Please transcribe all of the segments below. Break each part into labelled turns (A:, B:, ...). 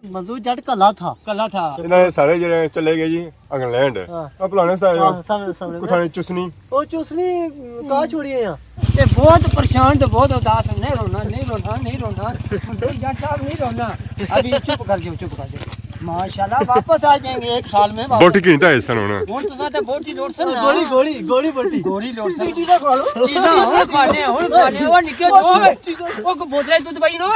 A: मंसूर जट कला था
B: इन्होंने सारे जने चले गए जी इंग्लैंड अब पुराने
A: सामने
B: कुठाने चुसनी
A: ओ चूसनी कहाँ छोड़िए यहाँ
C: ते बहुत परेशान ते बहुत उदास नहीं रोना जट साहब नहीं रोना अभी चुप कर जाओ माशाल्लाह वापस आ जाएंगे 1 साल में
B: बोटी कीता है सन होना
C: हुन तो साथे बोटी लोड़सन ना
A: गोली बोटी
C: गोली लोड़सन
A: चीज़ा खा लो
C: चीज़ा हुन खाने ओ निके जो ओ को बोतल दूध भाई नो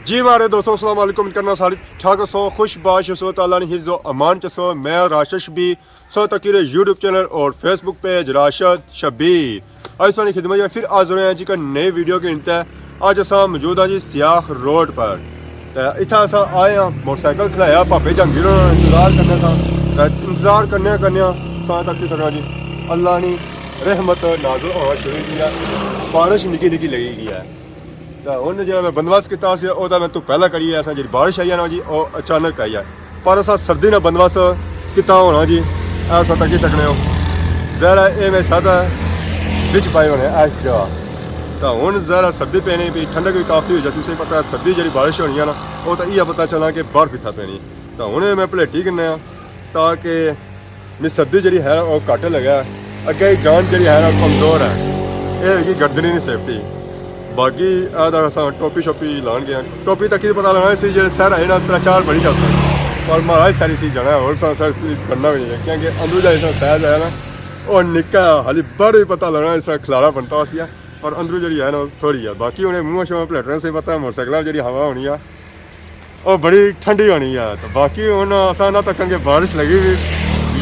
B: जी मारे दोस्तों अस्सलाम वालेकुम करना सारी छा सो खुश बाश सो ताला ने हिफ्ज़ो अमान चसो मैं राशिश भी सो तकीर यूट्यूब चैनल और फेसबुक पेज राशिद शबीर आज सारी खिदमत में फिर हाजिर हैं जी का नए वीडियो के इंतहा आज असा मौजूद हैं जी सियाख रोड पर इतना असा आए हैं मोटरसाइकिल खलाया भापे जहांगीर इंतजार करने सा तक सकना जी अल्लाह ने रहमत नाजुल होना शुरू किया बारिश निकी लगी गई है उन्हें जो मैं बंदोबस्त किया मैं तो पहला करी है जी बारिश आई है ना जी और अचानक आई है पर असा सर्दी ने बंदोबस्त किता होना जी ऐसा तक ही सकने हो जरा ये मैं सादा बिच पाए होने ऐस जगह तो हूँ जरा सर्दी पैनी भी ठंडक भी काफ़ी हो जाती उसे पता है सर्दी जी बारिश होनी है ना वो तो यह पता चला कि बर्फ इतना पैनी तो हूँ मैं भलेटी करने ताकि मेरी सर्दी जी है वो घट लगे अगे जान जी है ना कमज़ोर है ये गर्दनी नहीं सेफ्टी बाकी टोपी शोपी लान गए टोपी तक ही पता लगना इसी जो सैर है ना 3-4 बड़ी चल सकती और महाराज सारी सी जाना और सर करना भी नहीं क्योंकि अंदर जो इस सैर है ना और निक्का हाली बड़ा ही पता लगना इस खिलाड़ा बनता उसी है और अंदर जी है ना थोड़ी है बाकी उन्हें मुँह शो प्लेटने से पता मोटरसाइकिल जी हवा होनी है और बड़ी ठंडी होनी है तो बाकी हूँ असा ना तक बारिश लगी हुई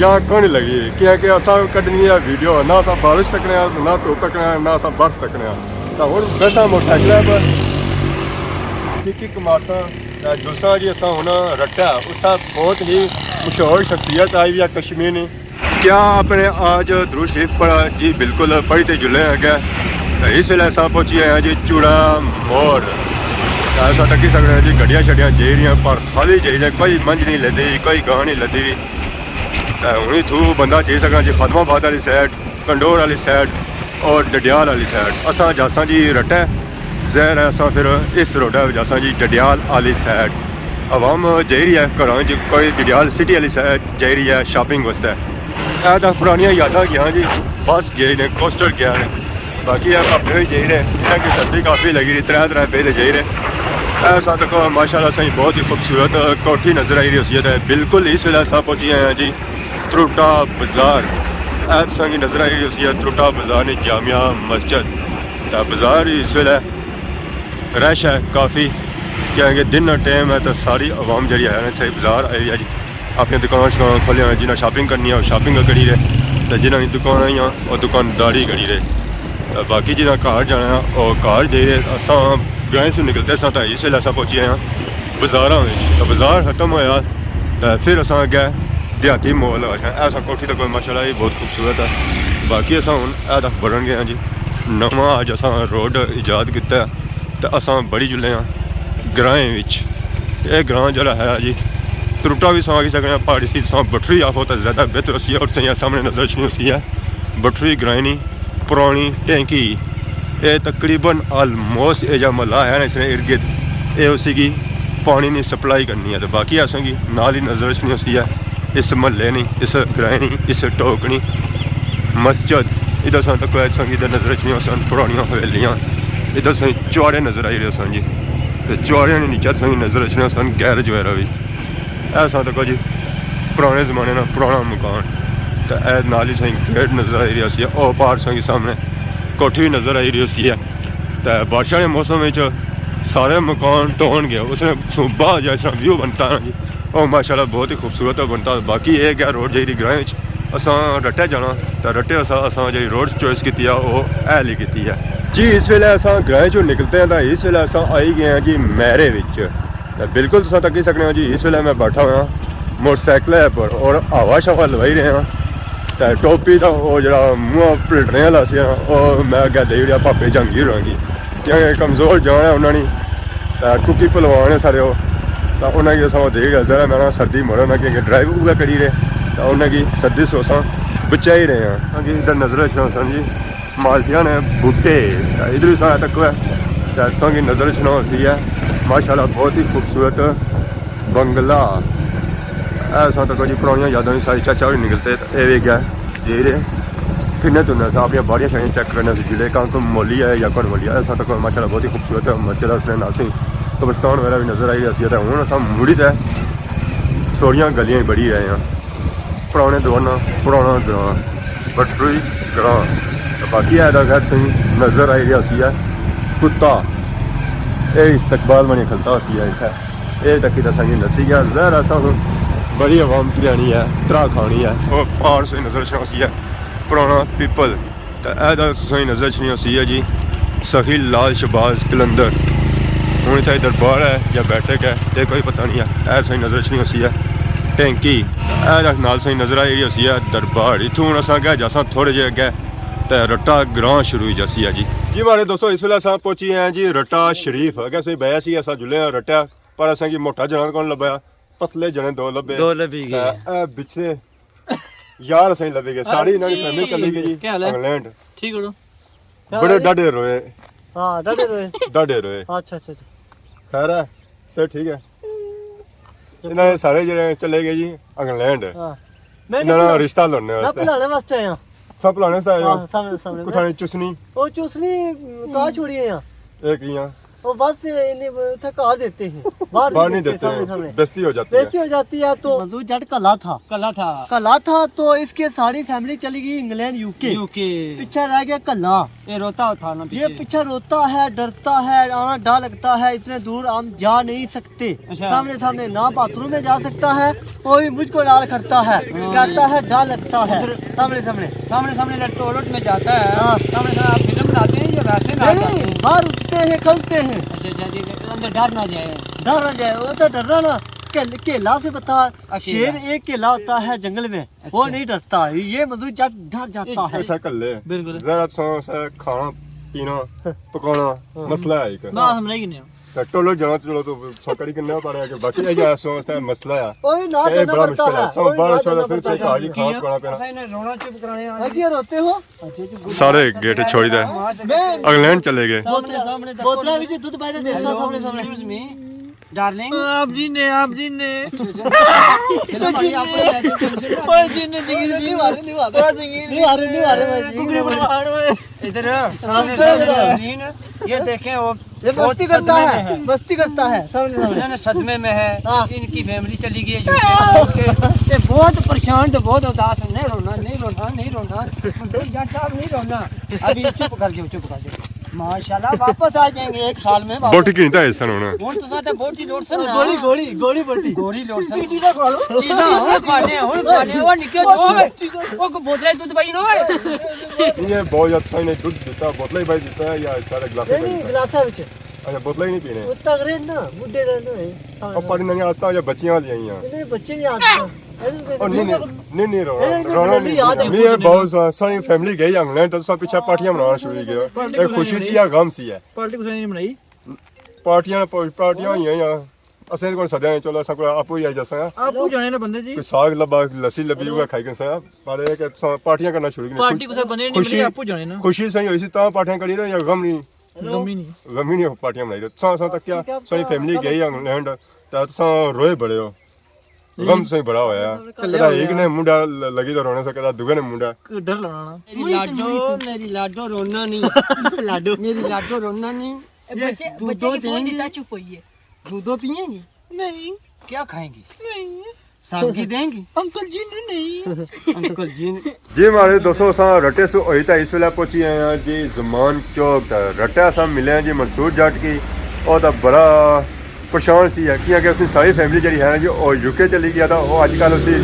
B: या कौन लगी क्योंकि असा कटनी है वीडियो ना असा बारिश तकने ना धुप तकने ना असा बर्फ तकने तो हूँ बैठा मोटरसाइकिल पर किक मारसा दूसरा जी असा हूँ रट्टा उत्था बहुत ही मशहूर शख्सियत आई हुई है कश्मीर ने क्या अपने आज दुरूद शरीफ पढ़ा जी बिल्कुल पढ़ी तो जुले है इस वेले असा पहुँची हैं जी चूड़ा मोड़ ऐसा तक ही सकते हैं जी गड्डियाँ शड्डियाँ जाई रही पर खाली जाई रही कोई मंझ नहीं लदी कोई गां नहीं लदी हूँ थू बंदा जाई सकना जी खदमाबाद वाली साइड कंडोर वाली साइड और डडियाल वाली साइड असा जासा जी रट्टा जहर है असा फिर इस रोडा जासा जी डडियाल वाली साइड आवाम जाई रही है घर जी कोई डडियाल सिटी वाली साइड जाई रही है शॉपिंग वास्ते ऐसा पुरानिया यादा गया जी बस गए ने कोस्टर गया ने बाकी अपने भी जाई रहे इन्हें की सर्दी काफ़ी लगी रही 3 पे जाई रहे ऐसा तक माशाल्लाह सही बहुत ही खूबसूरत कोठी नजर आई रही है बिल्कुल इस वेले असा पहुँची हैं जी त्रुटा बाजार ऐसा की नजर आई रही है त्रुटा बाजार ने जामिया मस्जिद बाजार इस वेले रश है काफ़ी क्योंकि दिन का टाइम है तो सारी आवाम जी है इतने बाजार आई है जी अपनी दुकान शुकान खोलिया जिन्हें शॉपिंग करनी है शॉपिंग करी रहे तो जिन्होंने दुकान आई और दुकानदारी करी रहे बाकी जिन्हें घर जाना और घर जाई रहे असा ग्रां से निकलते सा तो इस वेले असा पहुँची हैं बाजारों में तो बाजार खत्म होया तो फिर असा अगे देहाती मॉल ऐसा कोठी तो कोई माशाल्लाह ही बहुत खूबसूरत है बाकी असा हूँ ऐसा बढ़न गए जी नवा अज असा रोड ईजाद किया तो असा बड़ी जुले हाँ ग्राएं ये ग्रां जरा है जी त्रुटा भी सौ सकते पहाड़ी सी सौ बटरी आफो तो ज़्यादा बेहतर होती है और सही सामने नजर नहीं होती है बटरी ग्राइनी पुरानी टैंकी ये तकरीबन आलमोस्ट ये जो महला है ना इसने इर्द गिर्द ये उसी की पानी नहीं सप्लाई करनी है तो बाकी असा की नाल ही नजर नहीं होती है इस महल्ले नहीं इस ग्राइनी इस टोकनी मस्जिद इधर सन तक ऐसा इधर नजर नहीं सन पुरानिया हवेलियाँ इधर सही चौड़े नजर आई रहे सन जी तो चौड़े ने नीचे सही नजर रचने सन गैरेज वगैरह भी ऐसा तक जी पुराने जमाने ना पुराना मकान तो नाल ही सही गेट नजर आई रही है और पार सही सामने कोठी नजर आई रही है तो बारिश के मौसम सारे मकान तोड़ गए उसने सूबा जैसा व्यू बनता है जी और माशाल्लाह बहुत ही खूबसूरत बनता बाकी ये क्या रोड जी ग्रां असा रट्टे जाना तो रट्टे असा जी रोड चॉइस की वो हैल ही की है जी इस वेले असा ग्रां चो निकलते हैं तो इस वेले असा आई गए हैं जी मैरे बिल्कुल तुम तक ही सकते जी इस वेले मैं बैठा हुआ मोटरसाइकिल पर और हवा शवा लवाई रहे हैं तो टोपी का वो जरा मुँह पलटने वाला सी और मैं अगर दे दिया भापे जहांगीर होगी क्योंकि कमज़ोर जान है उन्होंने कुकी पलवान है सारे तो उन्हें अस दे गया जरा मैं सर्दी मरना क्योंकि ड्राइव उगा करी रहे तो उन्हें सर्दी सो अस बचा ही रहे हैं कि इधर नजर सन जी मालटियां ने बूटे इधर ही सारा तक है की नज़र छना सी है माशाल्लाह बहुत ही खूबसूरत बंगला ऐसा तक जी पुरानियां यादां सारी चाचा भी निकलते ये भी गया जेरे फिरने तुरने से अपनी बाड़ियाँ शाड़ियाँ चेक करने से जिले का तो मोली है या कौन मोली है ऐसा तक माशाल्लाह बहुत ही खूबसूरत है मस्जिद उसने नासी कब्रिस्तान वगैरह भी नज़र आई रही है हूँ अस मुड़ी है सोरियां गलियां बड़ी रहे हैं पुराने दौरान पुराना ग्रां बटरी ग्रां बाकी है खैर सही नज़र आई रही है कुत्ता ये इस्तकबाल बनी खलता सी है इतना ये तक ही दसा नसी गया जहर ऐसा बड़ी आवाम तुरनी है त्रा खानी है और पहाड़ से नज़र छासी है पुराना पीपल तो सही नज़र छनी सी है जी सखी लाल शबाज कलंदर हूँ इतना दरबार है या बैठक है तो कोई पता नहीं है ऐ सही नज़र छनी सी है टैंकी नाल सही नज़र आई रही सी है दरबार इतों हूँ असा गए जैसा थोड़े जे अगे तो रट्टा ग्रां शुरू हुई जैसी है जी हमारे दोस्तों इस वे अस पहुंची हैं जी रट्टा शरीफ अगर असं बया सी अस जुले हैं रट्टा पर असें कि मोटा जना कौन लभया पतले जने दो लभे बिछड़े यार असें लभे गए सारी इन्होंने फैमिली चली गई जी इंग्लैंड
A: ठीक हो
B: बड़े डाडे रोए
A: हां डाडे रोए अच्छा अच्छा
B: खैर है सर ठीक है इन्होंने सारे जने चले गए जी इंग्लैंड
A: हां
B: मैं रिश्ता लाने
A: वास्ते आया
B: सब लाने से आए
A: हां सामने
B: कुछ चुसनी
A: ओ चुसनी कहां छोड़ी है यहां
B: एक यहाँ
A: वो बस इन्हें थका देते हैं बाहर नहीं देते हैं
B: बेइज्जती हो जाती है
A: तो मंसूर जट कला था तो इसके सारी फैमिली चली गई इंग्लैंड यूके पीछे रह गया कला
C: ये रोता था ना
A: ये पीछे रोता है डरता है आना डर लगता है इतने दूर हम जा नहीं सकते सामने ना बाथरूम में जा सकता है वो भी मुझको लाल करता है कहता है डर लगता है सामने
C: टॉयलेट में जाता है सामने आप फिल्म बनाते हैं या वैसे ना
A: बाहर उठते हैं खलते हैं
C: अच्छा जी अंदर डर ना जाए
A: वो तो डरना ना केला से बता शेर एक केला होता है जंगल में वो नहीं डरता ये मंसूर जट डर जाता है
B: ऐसा कर ले
A: बिल्कुल
B: जरा सा खाना पीना पकाना मसला है एक
A: ना हम नहीं गिने
B: टोलो जाना चलो तो सकड़ी करना पड़ेगा कि बाकी ये ऐसा है मसला है
A: ओए ना
B: ये
A: करना
B: बड़ा
A: पड़ता
B: मुश्किल है
A: है
B: सब बड़ा चलो फिर से खाली खाना पीना पेना
C: ऐसा इन्हें रोना चुप कराने
A: आगे रोते हो
B: सारे गेट छोड़ दे इंग्लैंड चले गए
A: बोतला भी दूध पाए दे सामने
C: एक्सक्यूज मी डार्लिंग
A: आप जी ने
C: ओए जी ने
A: नहीं मारे कुकरे पर
C: इधर सामने ये देखें वो
A: ये मस्ती करता है सामने
C: सदमे में है इनकी फैमिली चली गई है ये बहुत परेशान तो बहुत उदास है नहीं रोना जट साहब नहीं रोना अभी चुप कर जाओ माशाल्लाह वापस आ जाएंगे एक साल में
B: बोटी की नहीं था ऐसा होना
C: कौन तो साथ बोटी लोडसन
A: गोली बोटी
C: लोडसन पीटी ना खा लो चीज़ा हो खाने वो निकल वो बोतलें दूध भाई नो
B: ये बहुत अच्छा नहीं दूध देता बोतल ही भाई देता है या सारे गिलास
A: नहीं गिलास है बच्चे
B: अच्छा बोतल ही नहीं पीने
A: वो तगड़े ना बुड्ढे रहना
B: अब पानी नहीं आता या बच्चियां वाली आई हैं
A: नहीं बच्चे नहीं आते
B: और नहीं रोना नहीं बहुत सारी फैमिली गई इंग्लैंड तो सब पीछे पार्टियां मनाना शुरू किया एक खुशी सी या गम सी है
A: पार्टी कुछ नहीं बनाई
B: पार्टियां ही हैं असें कोई सदा नहीं चलो असा कोई आपू ही आई जैसा
A: आपू जाने ना बंदे जी
B: कोई साग लबा लस्सी लबी हुआ खाई कर सा पर एक पार्टियां करना शुरू की
A: पार्टी को सब बंदे नहीं बनी आपू जाने ना
B: खुशी सही हुई सी ता पार्टियां करी रहे या गम नहीं पार्टियां बनाई सा तक क्या सारी फैमिली गई इंग्लैंड तो सा रोए बड़े हो गम से बड़ा होया कदा एक ने मुंडा लगी तो रोने से कदा दूसरे ने मुंडा
A: डर लगाना
C: मेरी लाडो रोना नहीं मेरी लाडो रोना नहीं
A: बच्चे
C: दूधो देंगे
A: चुप होइए
C: दूधो पिएंगी
A: नहीं
C: क्या खाएंगी
A: नहीं
C: सागी देंगी
A: अंकल जी ने नहीं
B: जी हमारे दोस्तों सा रटे से होई था इस वेले पहुंची हैं जी जमान चौक रटा सा मिले हैं जी मंसूर जट की और तो बड़ा परेशान सी है क्योंकि उसकी सारी फैमिली जी है ना जी वो यूके चली गया था वो अजकल उसी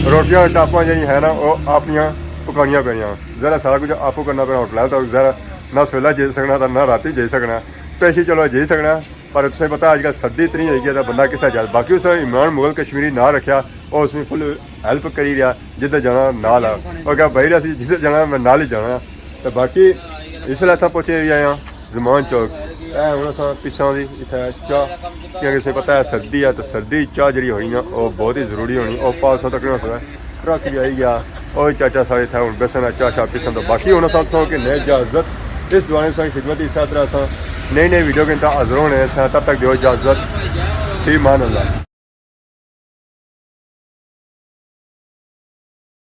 B: रोटियां टापा जी है ना वो अपनियां पकानियां पैनियां जरा सारा कुछ आपको करना पैना होटल तो जरा ना सवेला जी सकना तो ना राती जी सकना पैसे चलो जी सकना पर तुसें पता अजकल सर्दी इतनी हो गई तो बंदा किसा जा बाकी उस इमरान मुगल कश्मीरी ना रखा और उसने फुल हेल्प करी रहा जिधर जाना नाल आ और क्या भाई रहा जिधर जाना मैं नाल ही जाना तो बाकी इस वेले अस पहुंचे भी आए जमान चौक हूँ अस पिछा दी इतना चाह क्योंकि तुसें पता है सर्दी है तो सर्दी चाह जी होनी वो बहुत ही जरूरी होनी और 500 तक नहीं हो सकता ट्रक भी आई गया और चाचा सारे था हूँ बेसन चा शा पिसन तो बाकी होना साथ सौ कि नए इजाज़त इस दुआने सारी खिदमत इस तरह नई नई वीडियो के हाजिर होने तब तक दो इजाज़त फी मान अल्लाह।